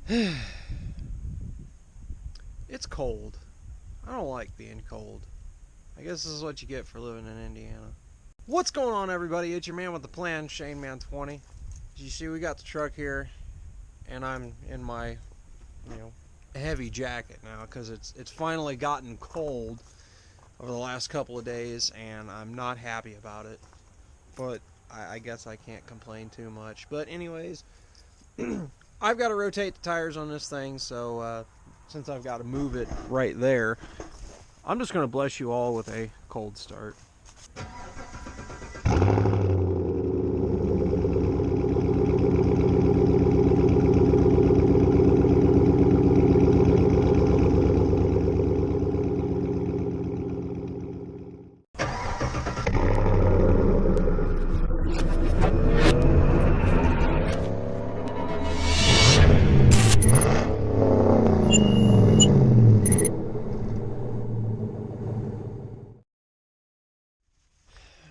It's cold. I don't like being cold. I guess this is what you get for living in Indiana. What's going on, everybody? It's your man with the plan, Shane Man 20. As you see, we got the truck here, and I'm in my, heavy jacket now because it's finally gotten cold over the last couple of days, and I'm not happy about it. But I guess I can't complain too much. But anyways, I've got to rotate the tires on this thing, so since I've got to move it right there, I'm just going to bless you all with a cold start.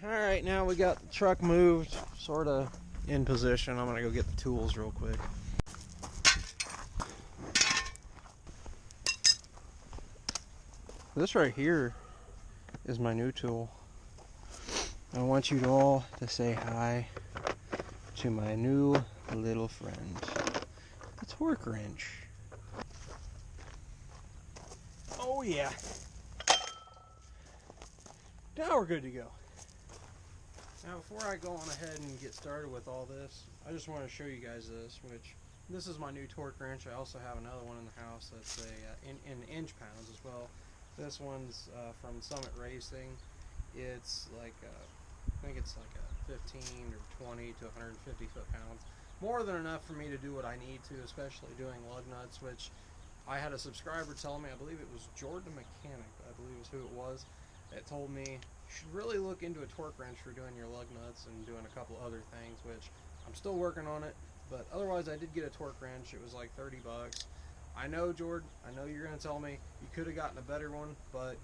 Alright, now we got the truck moved, sort of in position. I'm going to go get the tools real quick. This right here is my new tool. I want you all to say hi to my new little friend, the torque wrench. Oh yeah. Now we're good to go. Now before I go on ahead and get started with all this, I just want to show you guys this is my new torque wrench. I also have another one in the house that's in inch pounds as well. This one's from Summit Racing. It's like I think it's like a 15 or 20 to 150 foot-pounds. More than enough for me to do what I need to, especially doing lug nuts, which I had a subscriber tell me, I believe it was Jordan the Mechanic, I believe is who it was, that told me you should really look into a torque wrench for doing your lug nuts and doing a couple other things, which I'm still working on it. But otherwise, I did get a torque wrench. It was like 30 bucks. I know, Jordan, I know you're going to tell me you could have gotten a better one, but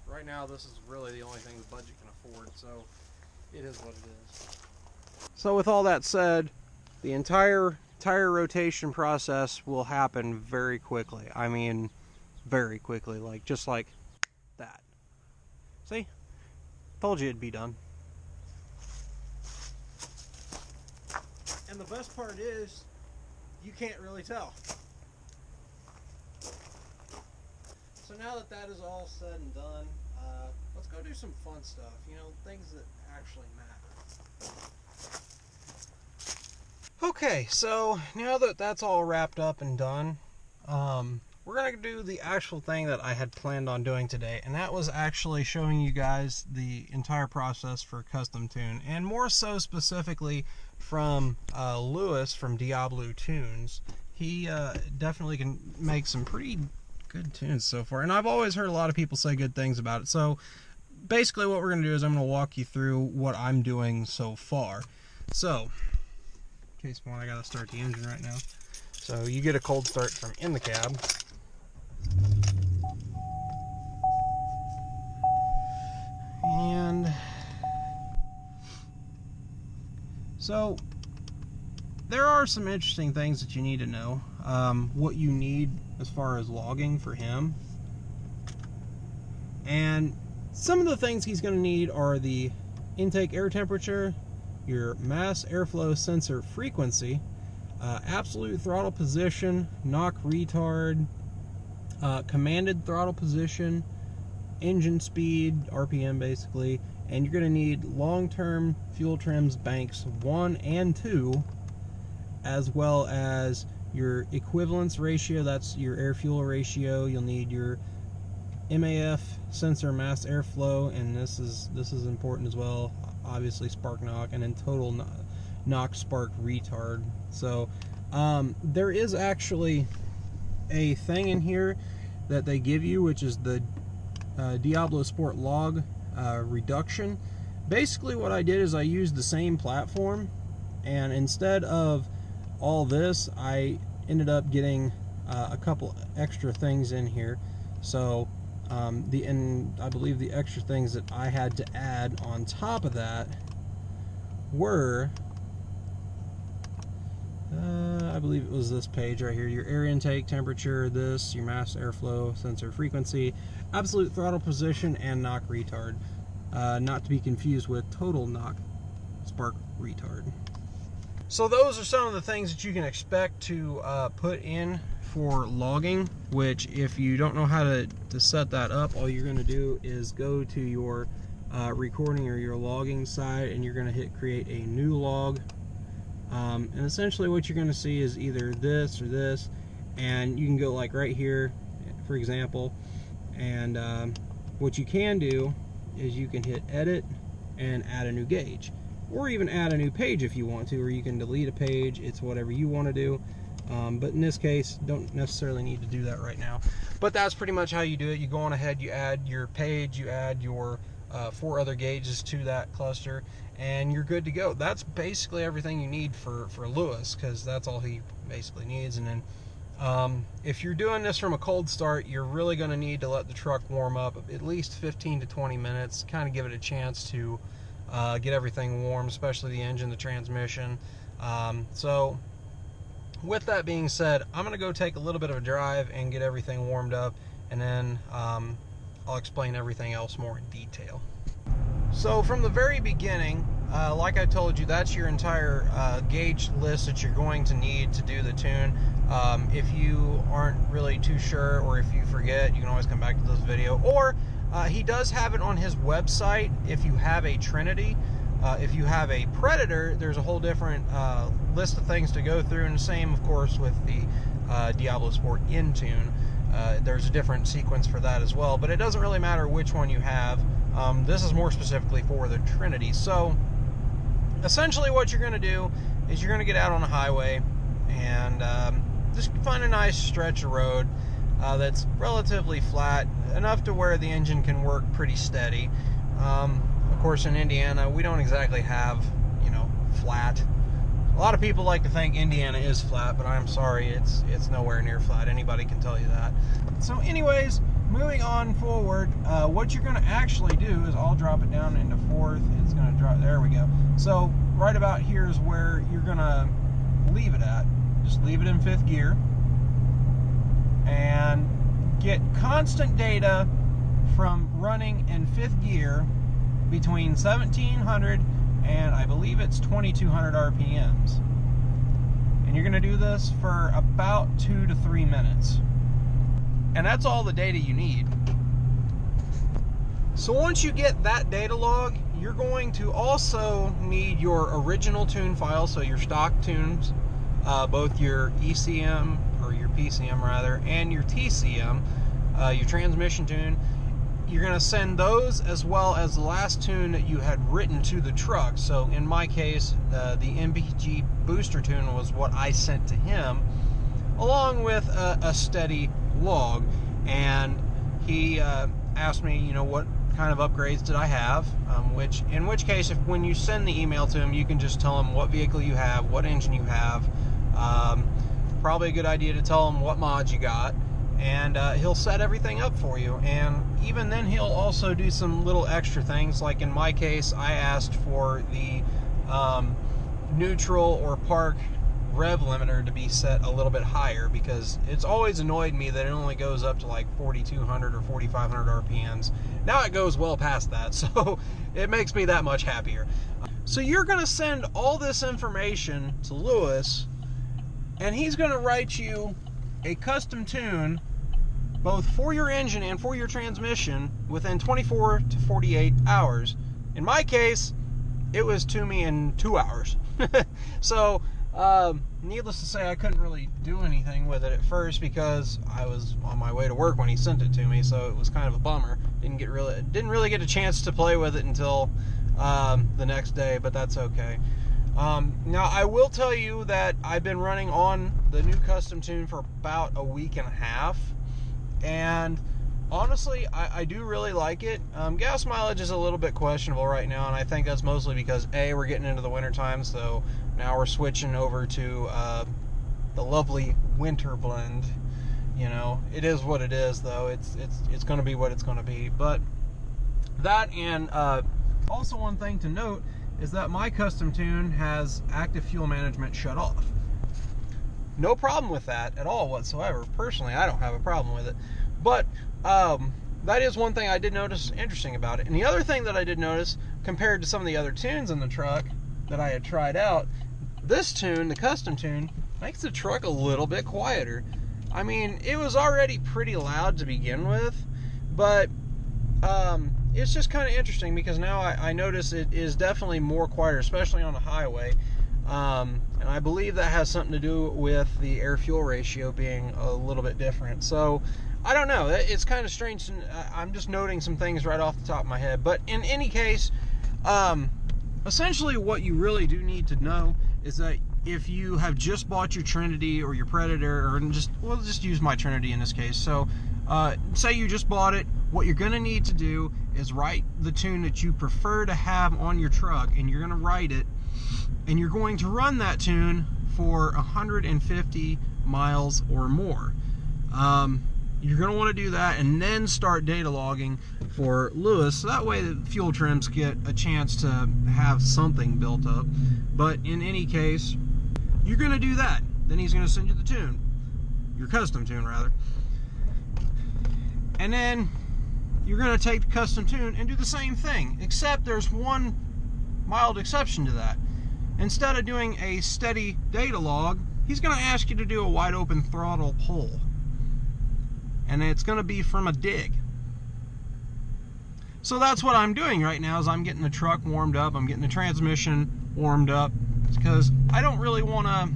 right now this is really the only thing the budget can afford, so it is what it is. So with all that said, the entire tire rotation process will happen very quickly. I mean, very quickly, just like that. See? Told you it'd be done. And the best part is, you can't really tell. So now that that is all said and done, let's go do some fun stuff. Things that actually matter. Okay, so now that that's all wrapped up and done, we're going to do the actual thing that I had planned on doing today, and that was actually showing you guys the entire process for custom tune, and more so specifically from Lewis from DiabLew Tunes. He definitely can make some pretty good tunes so far, and I've always heard a lot of people say good things about it. So basically what we're going to do is I'm going to walk you through what I'm doing so far. So, case one, I got to start the engine right now. So you get a cold start from in the cab. And so there are some interesting things that you need to know. What you need as far as logging for him. And some of the things he's going to need are the intake air temperature, your mass airflow sensor frequency, absolute throttle position, knock retard, commanded throttle position, engine speed, RPM basically, and you're going to need long-term fuel trims banks 1 and 2, as well as your equivalence ratio, that's your air-fuel ratio. You'll need your MAF sensor mass airflow, and this is important as well, obviously spark knock, and then total knock spark retard. So there is actually a thing in here that they give you, which is the Diablosport log reduction. Basically what I did is I used the same platform, and instead of all this, I ended up getting a couple extra things in here. So and I believe the extra things that I had to add on top of that were I I believe it was this page right here, your air intake temperature, this, your mass airflow, sensor frequency, absolute throttle position, and knock retard. Not to be confused with total knock spark retard. So those are some of the things that you can expect to put in for logging, which if you don't know how to set that up, all you're going to do is go to your recording or your logging side, and you're going to hit create a new log. And essentially what you're going to see is either this or this, and you can go like right here, for example, and what you can do is you can hit edit and add a new gauge, or even add a new page if you want to, or you can delete a page. It's whatever you want to do. But in this case, don't necessarily need to do that right now. But that's pretty much how you do it. You go on ahead, you add your page, you add your 4 other gauges to that cluster, and you're good to go. That's basically everything you need for Lewis, because that's all he basically needs. And then if you're doing this from a cold start, you're really going to need to let the truck warm up at least 15 to 20 minutes, kind of give it a chance to get everything warm, especially the engine, the transmission. So with that being said, I'm going to go take a little bit of a drive and get everything warmed up, and then I'll explain everything else more in detail. So from the very beginning, like I told you, that's your entire gauge list that you're going to need to do the tune. If you aren't really too sure, or if you forget, you can always come back to this video, or he does have it on his website if you have a Trinity. If you have a Predator, there's a whole different list of things to go through, and the same, of course, with the Diablosport Intune. There's a different sequence for that as well, but it doesn't really matter which one you have. This is more specifically for the Trinity. So essentially what you're going to do is you're going to get out on a highway and just find a nice stretch of road that's relatively flat, enough to where the engine can work pretty steady. Of course, in Indiana, we don't exactly have, you know, flat. A lot of people like to think Indiana is flat, but I'm sorry, it's nowhere near flat. Anybody can tell you that. So anyways, moving on forward, what you're going to actually do is I'll drop it down into 4th. It's going to drop, there we go. So right about here is where you're going to leave it at. Just leave it in 5th gear and get constant data from running in 5th gear between 1700 and I believe it's 2200 RPMs. And you're going to do this for about 2 to 3 minutes. And that's all the data you need. So once you get that data log, you're going to also need your original tune file, so your stock tunes, both your ECM, or your PCM rather, and your TCM, your transmission tune. You're going to send those as well as the last tune that you had written to the truck. So in my case, the MPG booster tune was what I sent to him, along with a steady log. And he asked me, you know, what kind of upgrades did I have, in which case, if when you send the email to him, you can just tell him what vehicle you have, what engine you have. Probably a good idea to tell him what mods you got, and he'll set everything up for you. And even then, he'll also do some little extra things. Like in my case, I asked for the neutral or park rev limiter to be set a little bit higher, because it's always annoyed me that it only goes up to like 4200 or 4500 RPMs. Now it goes well past that, so it makes me that much happier. So you're going to send all this information to Lewis, and he's going to write you a custom tune both for your engine and for your transmission within 24 to 48 hours. In my case, it was to me in 2 hours. So needless to say, I couldn't really do anything with it at first because I was on my way to work when he sent it to me, so it was kind of a bummer. Didn't really get a chance to play with it until the next day, but that's okay. Now, I will tell you that I've been running on the new custom tune for about a week and a half, and honestly, I do really like it. Gas mileage is a little bit questionable right now, and I think that's mostly because, A, we're getting into the winter time, so now we're switching over to the lovely winter blend. You know, it is what it is, though. It's going to be what it's going to be. But that, and also one thing to note is that my custom tune has active fuel management shut off. No problem with that at all whatsoever. Personally, I don't have a problem with it. But that is one thing I did notice interesting about it. And the other thing that I did notice, compared to some of the other tunes in the truck that I had tried out, this tune, the custom tune, makes the truck a little bit quieter. I mean, it was already pretty loud to begin with, but it's just kind of interesting because now I notice it is definitely more quieter, especially on the highway. And I believe that has something to do with the air-fuel ratio being a little bit different. So, I don't know. It's kind of strange. I'm just noting some things right off the top of my head. But in any case, essentially what you really do need to know is that if you have just bought your Trinity or your Predator, or we'll just use my Trinity in this case. So, say you just bought it, what you're going to need to do is write the tune that you prefer to have on your truck, and you're going to write it, and you're going to run that tune for 150 miles or more. You're going to want to do that and then start data logging for Lewis, so that way the fuel trims get a chance to have something built up. But in any case, you're going to do that. Then he's going to send you the tune, your custom tune rather. And then you're going to take the custom tune and do the same thing, except there's one mild exception to that. Instead of doing a steady data log, he's going to ask you to do a wide open throttle pull. And it's going to be from a dig. So that's what I'm doing right now, is I'm getting the truck warmed up, I'm getting the transmission warmed up, because I don't really want to,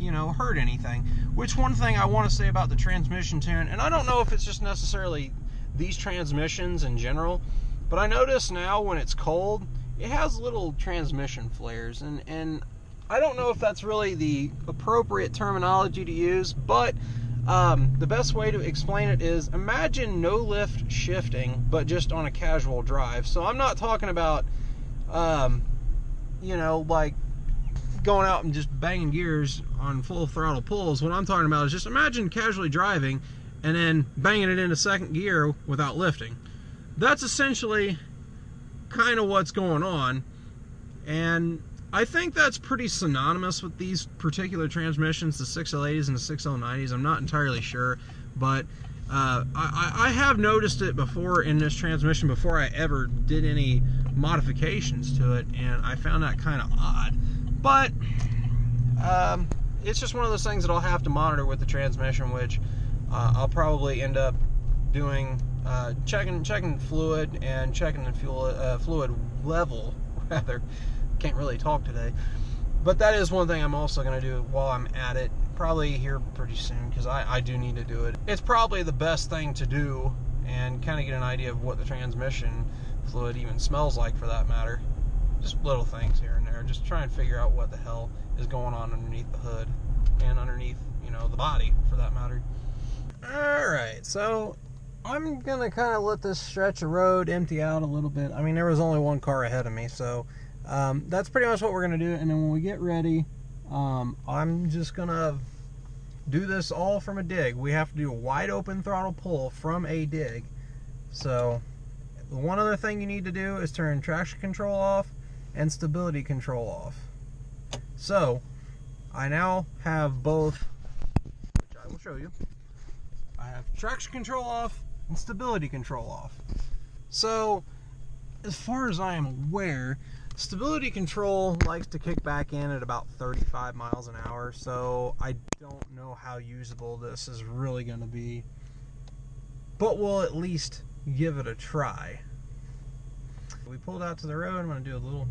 you know, hurt anything. Which one thing I want to say about the transmission tune, and I don't know if it's just necessarily these transmissions in general, but I notice now when it's cold, it has little transmission flares, and I don't know if that's really the appropriate terminology to use, but the best way to explain it is, imagine no lift shifting, but just on a casual drive. So I'm not talking about, you know, like going out and just banging gears on full throttle pulls. What I'm talking about is just imagine casually driving and then banging it into second gear without lifting. That's essentially kind of what's going on, and I think that's pretty synonymous with these particular transmissions, the 6L80s and the 6L90s. I'm not entirely sure, but I have noticed it before in this transmission before I ever did any modifications to it, and I found that kind of odd. But it's just one of those things that I'll have to monitor with the transmission, which I'll probably end up doing, checking fluid and checking the fluid level, rather. Can't really talk today, but that is one thing I'm also going to do while I'm at it, probably here pretty soon, because I do need to do it. It's probably the best thing to do, and kind of get an idea of what the transmission fluid even smells like, for that matter. Just little things here and there, just try and figure out what the hell is going on underneath the hood and underneath, you know, the body, for that matter. Alright, so I'm gonna kind of let this stretch of road empty out a little bit. I mean, there was only one car ahead of me, so that's pretty much what we're going to do. And then when we get ready, I'm just going to do this all from a dig. We have to do a wide open throttle pull from a dig. So the one other thing you need to do is turn traction control off and stability control off. So I now have both, which I will show you. I have traction control off and stability control off. So as far as I am aware, stability control likes to kick back in at about 35 miles an hour, so I don't know how usable this is really going to be, but we'll at least give it a try. We pulled out to the road. I'm going to do a little...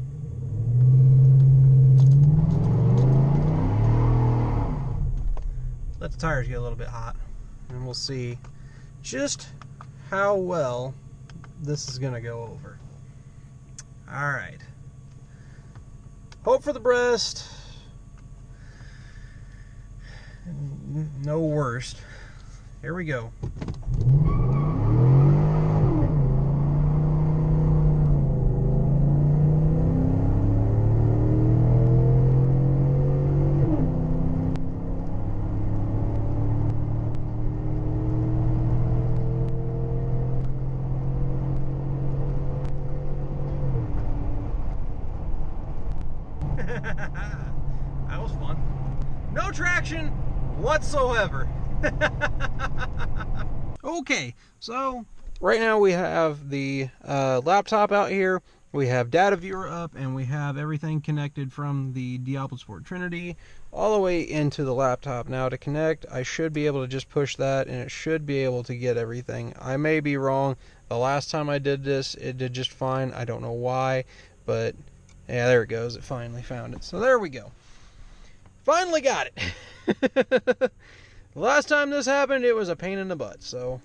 let the tires get a little bit hot, and we'll see just how well this is going to go over. Alright. Hope for the best. No worst. Here we go. That was fun. No traction, whatsoever. Okay, so right now we have the laptop out here, we have data viewer up, and we have everything connected from the Diablosport Trinity all the way into the laptop. Now to connect, I should be able to just push that and it should be able to get everything. I may be wrong. The last time I did this, it did just fine. I don't know why, but yeah, there it goes. It finally found it. So there we go. Finally got it. Last time this happened, it was a pain in the butt. So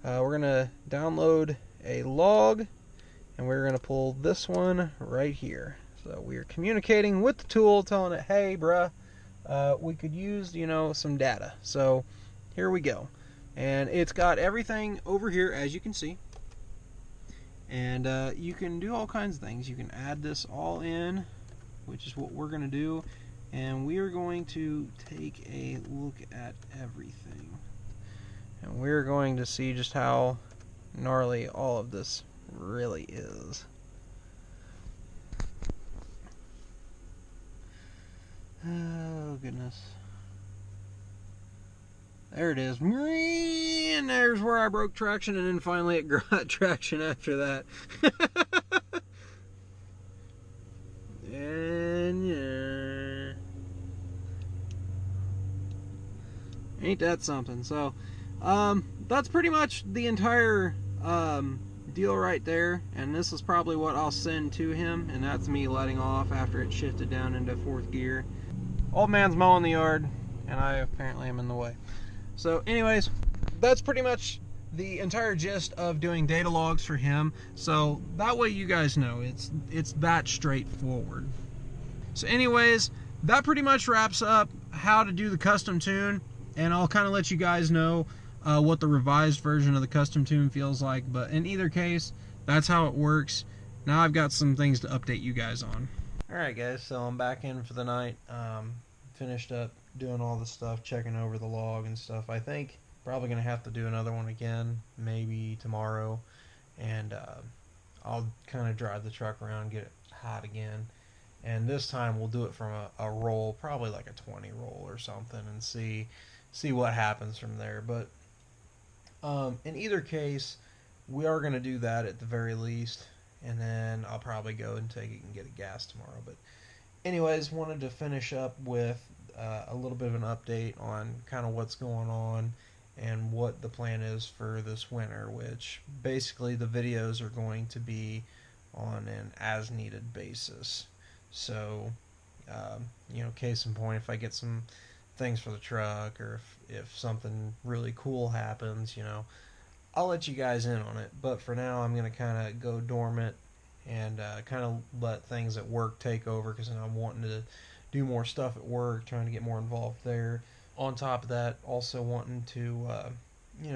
we're going to download a log, and we're going to pull this one right here. So we're communicating with the tool, telling it, hey, bruh, we could use, some data. So here we go. And it's got everything over here, as you can see. And you can do all kinds of things. You can add this all in, which is what we're going to do. And we are going to take a look at everything. And we're going to see just how gnarly all of this really is. Oh, goodness. There it is. And there's where I broke traction, and then finally it got traction after that. And yeah. Ain't that something? So, that's pretty much the entire deal right there, and this is probably what I'll send to him, and that's me letting off after it shifted down into fourth gear. Old man's mowing the yard, and I apparently am in the way. So anyways, that's pretty much the entire gist of doing data logs for him, so that way you guys know it's that straightforward. So anyways, that pretty much wraps up how to do the custom tune, and I'll kind of let you guys know what the revised version of the custom tune feels like, but in either case, that's how it works. Now I've got some things to update you guys on. Alright guys, so I'm back in for the night. Finished up doing all the stuff, checking over the log and stuff. I think probably going to have to do another one again, maybe tomorrow, and I'll kind of drive the truck around, get it hot again, and this time we'll do it from a roll, probably like a 20 roll or something, and see what happens from there. But in either case, we are going to do that at the very least, and then I'll probably go and take it and get a gas tomorrow. But anyways, wanted to finish up with a little bit of an update on kind of what's going on and what the plan is for this winter, which basically the videos are going to be on an as needed basis. So case in point, if I get some things for the truck, or if something really cool happens, I'll let you guys in on it. But for now, I'm going to kind of go dormant and kind of let things at work take over, because I'm wanting to do more stuff at work, trying to get more involved there. On top of that, also wanting to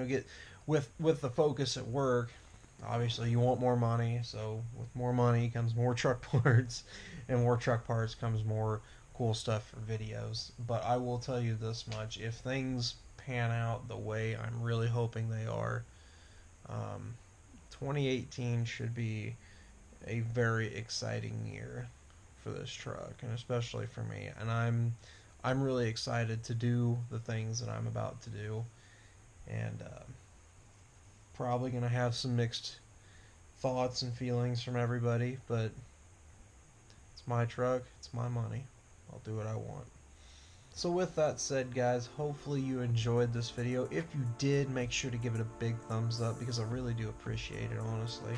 get with the focus at work. Obviously, you want more money, so with more money comes more truck parts, and more truck parts comes more cool stuff for videos. But I will tell you this much: if things pan out the way I'm really hoping they are, 2018 should be a very exciting year for this truck, and especially for me. And I'm really excited to do the things that I'm about to do, and probably gonna have some mixed thoughts and feelings from everybody, but it's my truck, it's my money, I'll do what I want. So with that said, guys, hopefully you enjoyed this video. If you did, make sure to give it a big thumbs up, because I really do appreciate it, honestly.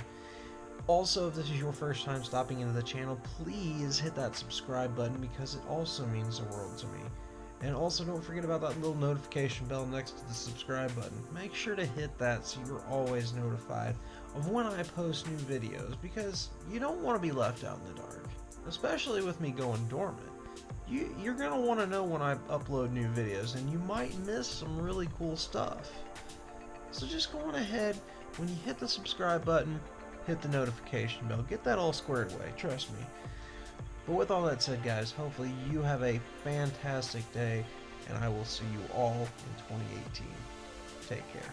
Also, if this is your first time stopping into the channel, please hit that subscribe button, because it also means the world to me. And also, don't forget about that little notification bell next to the subscribe button. Make sure to hit that so you're always notified of when I post new videos, because you don't want to be left out in the dark, especially with me going dormant. You're going to want to know when I upload new videos, and you might miss some really cool stuff. So just go on ahead, when you hit the subscribe button, hit the notification bell. Get that all squared away, trust me. But with all that said, guys, hopefully you have a fantastic day, and I will see you all in 2018. Take care.